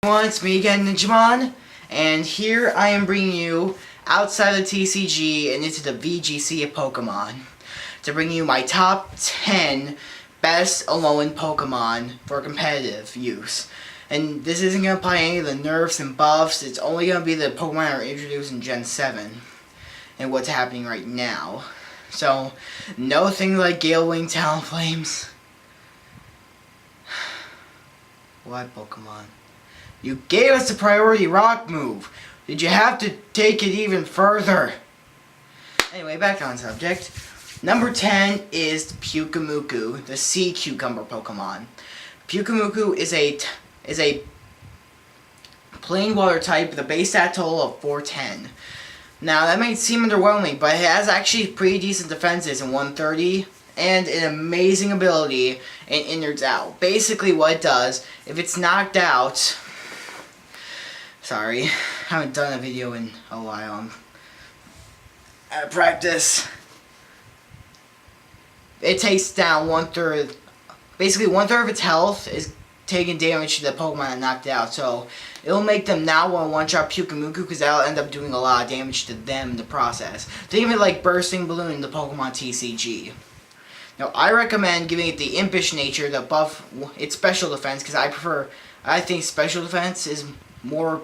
Everyone, it's me again, Ninjamon, and here I am bringing you outside of TCG and into the VGC of Pokemon to bring you my top 10 best alolan Pokemon for competitive use. And this isn't going to apply any of the nerfs and buffs, it's only going to be the Pokemon that are introduced in Gen 7 and what's happening right now. So, no things like Gale Wing Talonflames. Why, Pokemon? You gave us the priority rock move. Did you have to take it even further? Anyway, back on subject. Number 10 is Pyukumuku, the sea cucumber Pokemon. Pyukumuku is a plain water type with a base stat total of 410. Now, that might seem underwhelming, but it has actually pretty decent defenses in 130 and an amazing ability in Innards Out. Basically, what it does, if it's knocked out... Sorry, haven't done a video in a while. I'm out of practice. It takes down 1/3. Basically, 1/3 of its health is taking damage to the Pokemon that knocked it out. So, it'll make them now want to one-shot Pyukumuku because that'll end up doing a lot of damage to them in the process. Think of it like Bursting Balloon in the Pokemon TCG. Now, I recommend giving it the Impish nature to buff its special defense because I think special defense is more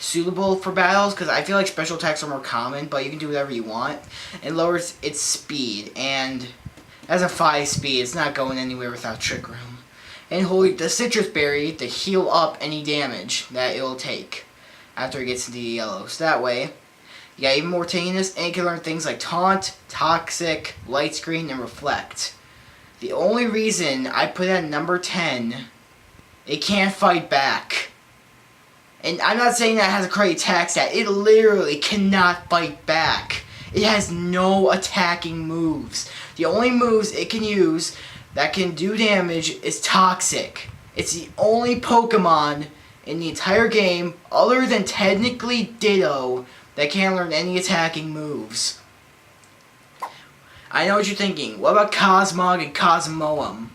suitable for battles because I feel like special attacks are more common, but you can do whatever you want. It lowers its speed, and as a 5 speed, it's not going anywhere without Trick Room. And holding the Citrus Berry to heal up any damage that it will take after it gets into the yellow. So that way, you got even more tankiness, and you can learn things like Taunt, Toxic, Light Screen, and Reflect. The only reason I put it at number 10, it can't fight back. And I'm not saying that it has a crazy attack stat. It literally cannot fight back. It has no attacking moves. The only moves it can use that can do damage is Toxic. It's the only Pokemon in the entire game, other than technically Ditto, that can't learn any attacking moves. I know what you're thinking. What about Cosmog and Cosmoem?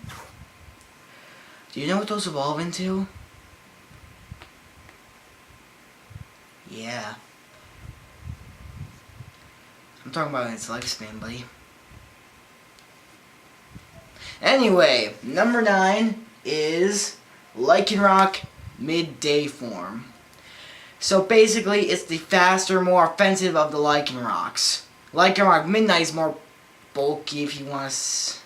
Do you know what those evolve into? Yeah. I'm talking about its lifespan, buddy. Anyway, number 9 is Lycanroc Midday Form. So basically, it's the faster, more offensive of the Lycanrocs. Lycanroc Midnight is more bulky if you want to...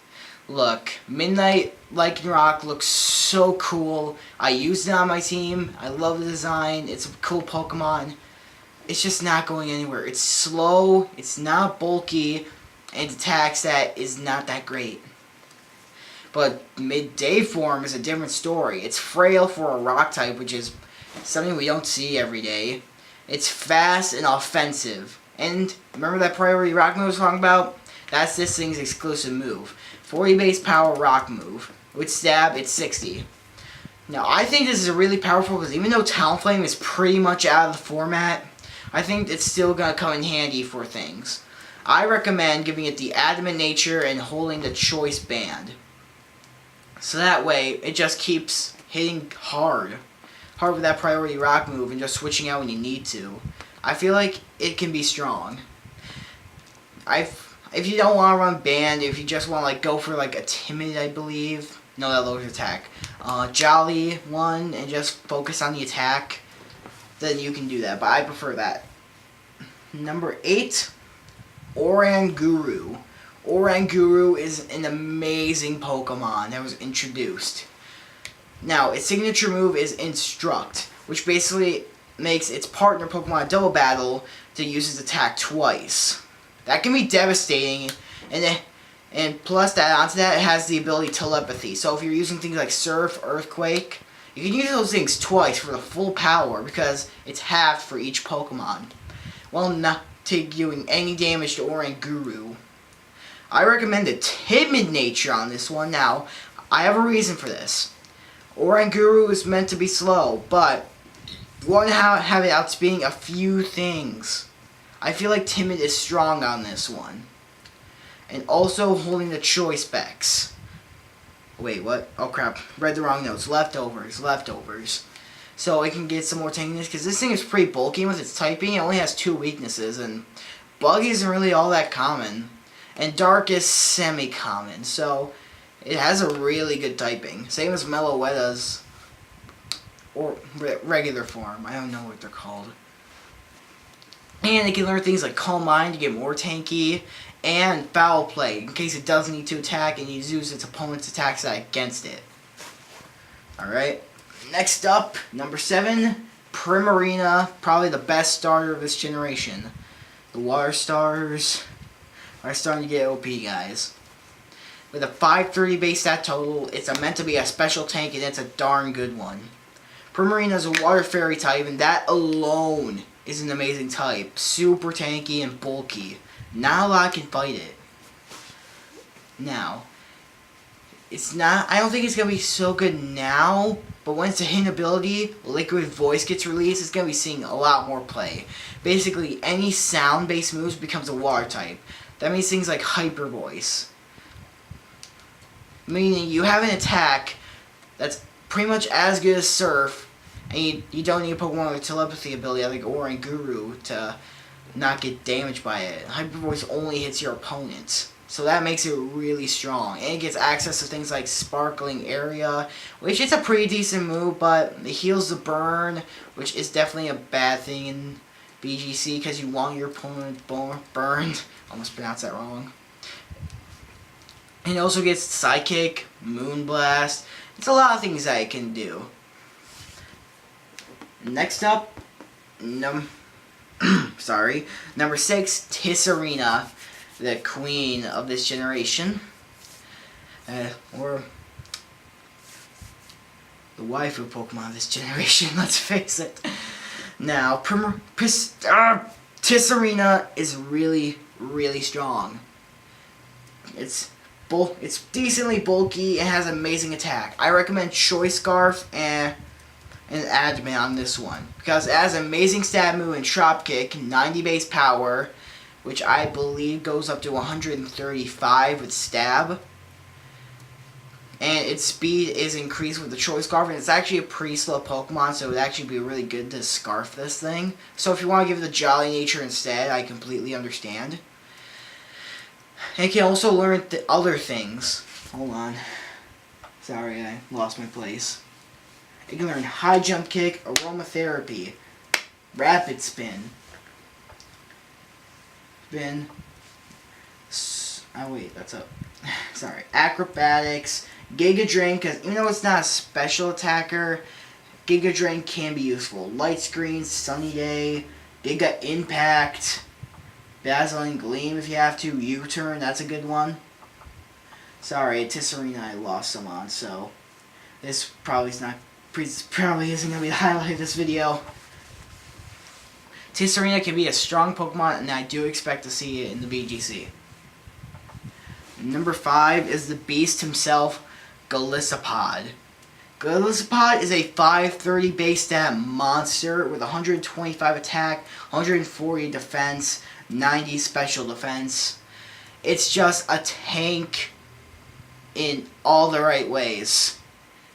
Look, Midnight Lycanroc looks so cool. I used it on my team. I love the design. It's a cool Pokemon. It's just not going anywhere. It's slow, it's not bulky, and its attack stat is not that great. But Midday Form is a different story. It's frail for a rock type, which is something we don't see every day. It's fast and offensive. And remember that priority rock move I was talking about? That's this thing's exclusive move. 40 base power rock move. With stab, it's 60. Now, I think this is really powerful because even though Talonflame is pretty much out of the format, I think it's still going to come in handy for things. I recommend giving it the Adamant nature and holding the Choice Band. So that way, it just keeps hitting hard. Hard with that priority rock move and just switching out when you need to. I feel like it can be strong. If you don't want to run Band, if you just want to go for a Timid, I believe. No, that lowers attack. Jolly one and just focus on the attack, then you can do that. But I prefer that. Number 8, Oranguru. Oranguru is an amazing Pokemon that was introduced. Now, its signature move is Instruct, which basically makes its partner Pokemon double battle to use its attack twice. That can be devastating, and plus that onto that, it has the ability Telepathy. So if you're using things like Surf, Earthquake, you can use those things twice for the full power because it's halved for each Pokemon, while not doing any damage to Oranguru. I recommend the Timid nature on this one. Now, I have a reason for this. Oranguru is meant to be slow, but you want to have it outspeeding a few things. I feel like Timid is strong on this one. And also holding the Choice Specs. Wait, what? Oh crap. Read the wrong notes. Leftovers. so it can get some more tankiness, because this thing is pretty bulky with its typing. It only has 2 weaknesses, and Bug isn't really all that common, and Dark is semi-common, so it has a really good typing. Same as Meloetta's, or regular form. I don't know what they're called. And it can learn things like Calm Mind to get more tanky, and Foul Play, in case it does need to attack and use its opponent's attack side against it. Alright, next up, number 7, Primarina, probably the best starter of this generation. The Water Stars are starting to get OP, guys. With a 530 base stat total, it's meant to be a special tank, and it's a darn good one. Primarina is a Water Fairy type, and that alone is an amazing type. Super tanky and bulky. Not a lot can fight it. Now, I don't think it's going to be so good now, but once the hidden ability, Liquid Voice, gets released, it's going to be seeing a lot more play. Basically, any sound-based moves becomes a water type. That means things like Hyper Voice. Meaning you have an attack that's pretty much as good as Surf, and you don't need a Pokemon with telepathy ability like Aura and Guru to not get damaged by it. Hyper Voice only hits your opponent. So that makes it really strong. And it gets access to things like Sparkling Area, which is a pretty decent move, but it heals the burn, which is definitely a bad thing in BGC because you want your opponent burned. Almost pronounced that wrong. And it also gets Psychic, Moonblast. It's a lot of things that it can do. Next up, number 6, Tisserina, the queen of this generation, or the waifu Pokemon of this generation, let's face it. Now, Tisserina is really, really strong. It's decently bulky and has amazing attack. I recommend Choice Scarf and Adamant on this one, because it has amazing stab move and Drop Kick, 90 base power, which I believe goes up to 135 with stab. And its speed is increased with the Choice Scarf, and it's actually a pretty slow Pokemon, so it would actually be really good to Scarf this thing. So if you want to give it the Jolly nature instead, I completely understand. And it can also learn other things. Hold on. Sorry, I lost my place. It can learn High Jump Kick, Aromatherapy, Rapid Spin, sorry, Acrobatics, Giga Drain, because even though it's not a special attacker, Giga Drain can be useful. Light Screen, Sunny Day, Giga Impact, Dazzling Gleam if you have to, U-Turn, that's a good one. Sorry, Tisserina I lost some on, so this probably isn't going to be the highlight of this video. Tisserina can be a strong Pokemon, and I do expect to see it in the BGC. Number 5 is the beast himself, Golisopod. Golisopod is a 530 base stat monster with 125 attack, 140 defense, 90 special defense. It's just a tank in all the right ways.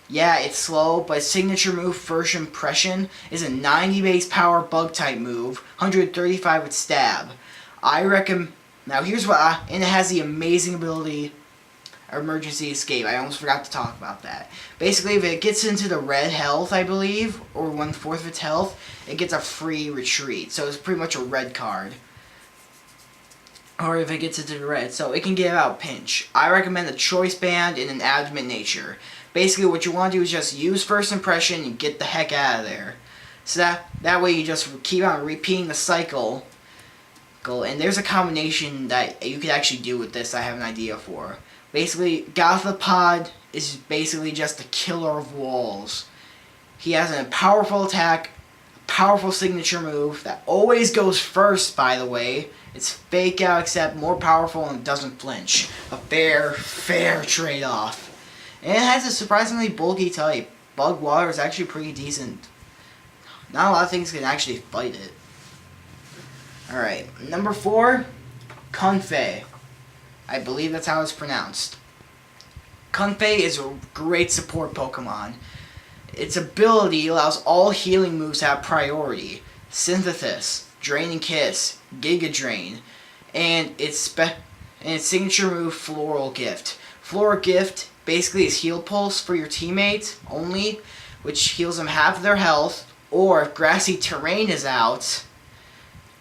Yeah, it's slow, but its signature move, First Impression, is a 90 base power bug type move, 135 with stab. I recommend. Now here's what and it has the amazing ability, Emergency Escape. I almost forgot to talk about that. Basically, if it gets into the red health, I believe, or 1/4 of its health, it gets a free retreat. So it's pretty much a red card. Or if it gets into the red, so it can get out pinch. I recommend the Choice Band and an Adamant nature. Basically, what you want to do is just use First Impression and get the heck out of there. So that way you just keep on repeating the cycle. And there's a combination that you could actually do with this I have an idea for. Basically, Gothopod is basically just a killer of walls. He has a powerful attack, a powerful signature move that always goes first, by the way. It's fake out except more powerful and doesn't flinch. A fair trade-off. And it has a surprisingly bulky type. Bug Water is actually pretty decent. Not a lot of things can actually fight it. Alright, number 4, Kunfei. I believe that's how it's pronounced. Kunfei is a great support Pokemon. Its ability allows all healing moves to have priority. Synthesis, Drain and Kiss, Giga Drain, and its signature move, Floral Gift. Floral Gift basically is Heal Pulse for your teammates only, which heals them half of their health, or if Grassy Terrain is out,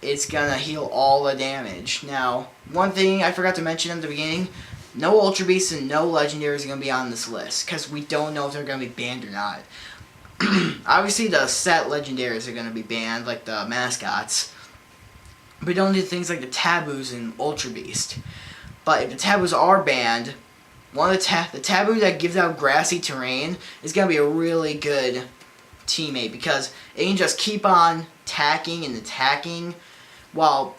it's gonna heal all the damage. Now, one thing I forgot to mention at the beginning, no Ultra Beasts and no Legendaries are gonna be on this list, because we don't know if they're gonna be banned or not. Obviously, the set Legendaries are gonna be banned, like the mascots. We don't do things like the Taboos and Ultra Beast. But if the Taboos are banned, one of the Taboo that gives out Grassy Terrain is gonna be a really good teammate, because it can just keep on attacking and attacking, while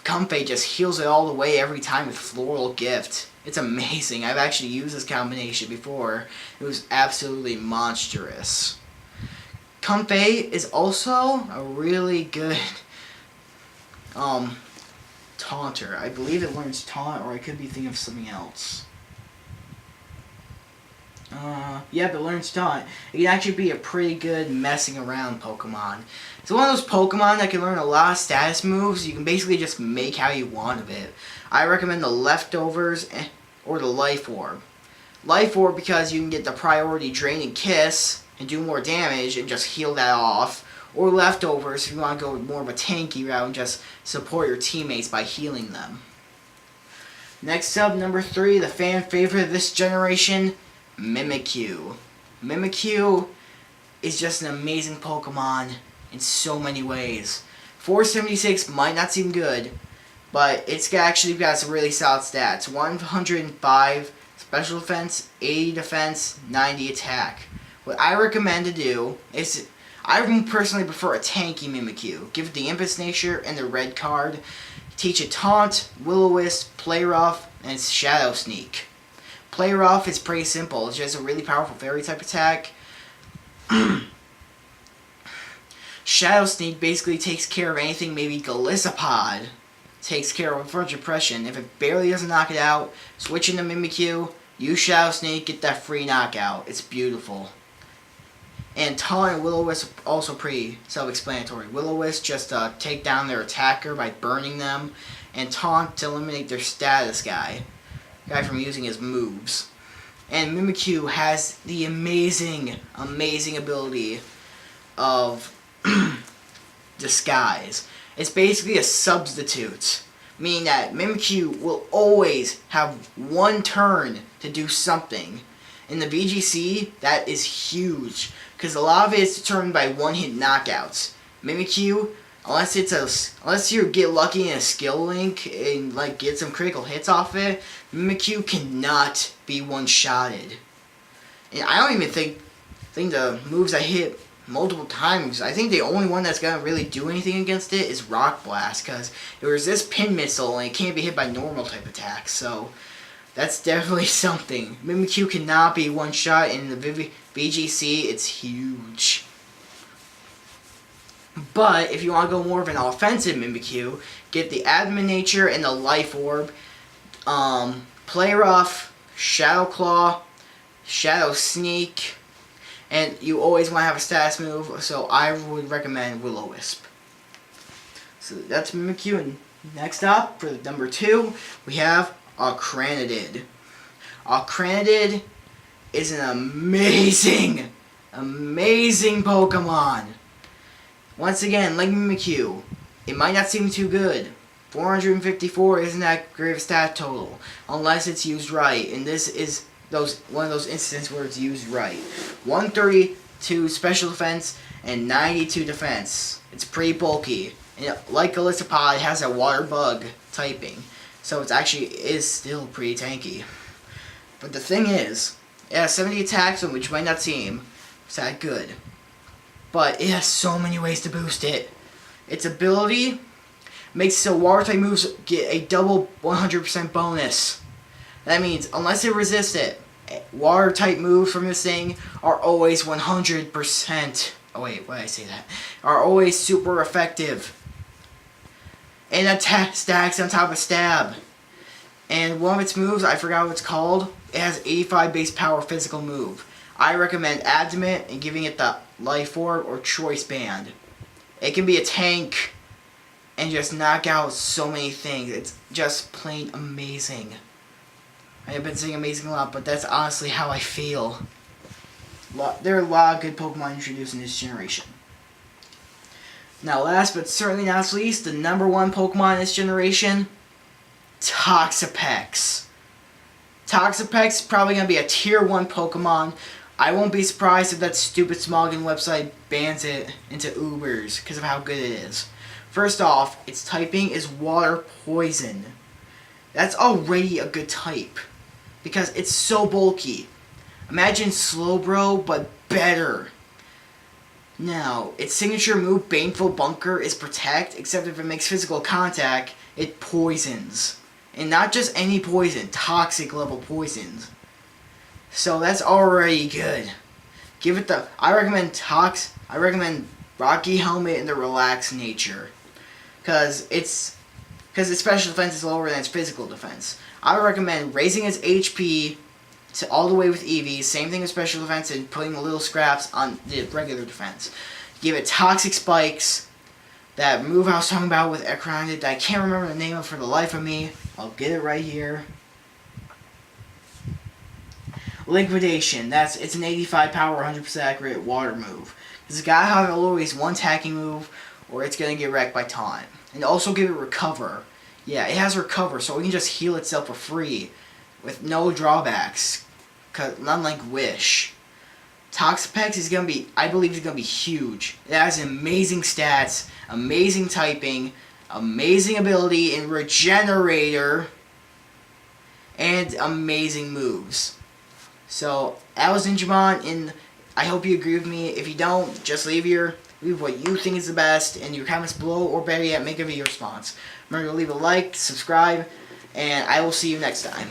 Comfey just heals it all the way every time with Floral Gift. It's amazing. I've actually used this combination before. It was absolutely monstrous. Comfey is also a really good taunter. I believe it learns taunt, or I could be thinking of something else. Yep, it learns taunt. It can actually be a pretty good messing around Pokemon. It's one of those Pokemon that can learn a lot of status moves. You can basically just make how you want of it. I recommend the Leftovers or the Life Orb. Life Orb because you can get the priority Drain and Kiss and do more damage and just heal that off. Or Leftovers if you want to go with more of a tanky route and just support your teammates by healing them. Next up, number 3, the fan favorite of this generation, Mimikyu. Mimikyu is just an amazing Pokemon in so many ways. 476 might not seem good, but it's actually got some really solid stats. 105 special defense, 80 defense, 90 attack. What I recommend to do is, I personally prefer a tanky Mimikyu. Give it the Impulse Nature and the red card. Teach it Taunt, Will-O-Wisp, Play Rough, and Shadow Sneak. Play Rough is pretty simple. It's just a really powerful fairy type attack. Shadow Sneak basically takes care of anything maybe Golisopod takes care of with Depression. If it barely doesn't knock it out, switch into Mimikyu, use Shadow Sneak, get that free knockout. It's beautiful. And Taunt and Will-O-Wisp also pretty self-explanatory. Will-O-Wisp just take down their attacker by burning them, and Taunt to eliminate their status guy from using his moves. And Mimikyu has the amazing ability of Disguise. It's basically a substitute, meaning that Mimikyu will always have one turn to do something. In the VGC, that is huge, because a lot of it is determined by one-hit knockouts. Mimikyu, unless you get lucky in a skill link and like get some critical hits off it, Mimikyu cannot be one-shotted. And I don't even think the moves that hit multiple times, I think the only one that's gonna really do anything against it is Rock Blast, because it resists Pin Missile and it can't be hit by normal type attacks. So that's definitely something. Mimikyu cannot be one shot in the VGC. It's huge. But if you want to go more of an offensive Mimikyu, get the Adamant Nature and the Life Orb. Play Rough, Shadow Claw, Shadow Sneak, and you always want to have a status move, so I would recommend Will-O-Wisp. So that's Mimikyu, and next up, for number 2, we have Acranidid. Acranidid is an amazing Pokemon. Once again, like Mimikyu, it might not seem too good. 454 isn't that great of a stat total, unless it's used right, and this is one of those instances where it's used right. 132 special defense and 92 defense. It's pretty bulky. And like Golisopod, it has a water bug typing, so it actually is still pretty tanky. But the thing is, it has 70 attacks, which might not seem that good, but it has so many ways to boost it. Its ability makes so water type moves get a double 100% bonus. That means unless it resists it, water type moves from this thing are always 100%. Oh wait, why did I say that? Are always super effective. And attack stacks on top of stab. And one of its moves, I forgot what it's called, it has 85 base power physical move. I recommend Adamant and giving it the Life Orb or Choice Band. It can be a tank and just knock out so many things. It's just plain amazing. I have been saying amazing a lot, but that's honestly how I feel. There are a lot of good Pokemon introduced in this generation. Now, last but certainly not least, the number one Pokemon in this generation, Toxapex. Toxapex is probably going to be a tier 1 Pokemon. I won't be surprised if that stupid Smogon website bans it into Ubers because of how good it is. First off, its typing is water poison. That's already a good type because it's so bulky. Imagine Slowbro, but better. Now, its signature move, Baneful Bunker, is Protect, except if it makes physical contact, it poisons. And not just any poison, toxic level poisons. So that's already good. Give it the... I recommend Rocky Helmet and the Relaxed Nature. Because its special defense is lower than its physical defense. I would recommend raising its HP to all the way with EV, same thing with special defense, and putting little scraps on the regular defense. Give it Toxic Spikes, that move I was talking about with Ekronid, I can't remember the name of for the life of me. I'll get it right here. Liquidation, it's an 85 power, 100% accurate water move. It's got to have always one attacking move, or it's going to get wrecked by Taunt. And also give it Recover. Yeah, it has Recover, so it can just heal itself for free, with no drawbacks. Unlike Wish. Toxapex is going to be, I believe, is going to be huge. It has amazing stats, amazing typing, amazing ability in Regenerator, and amazing moves. So, that was Ninjamon, and I hope you agree with me. If you don't, just leave what you think is the best in your comments below, or better yet, make a video response. Remember to leave a like, subscribe, and I will see you next time.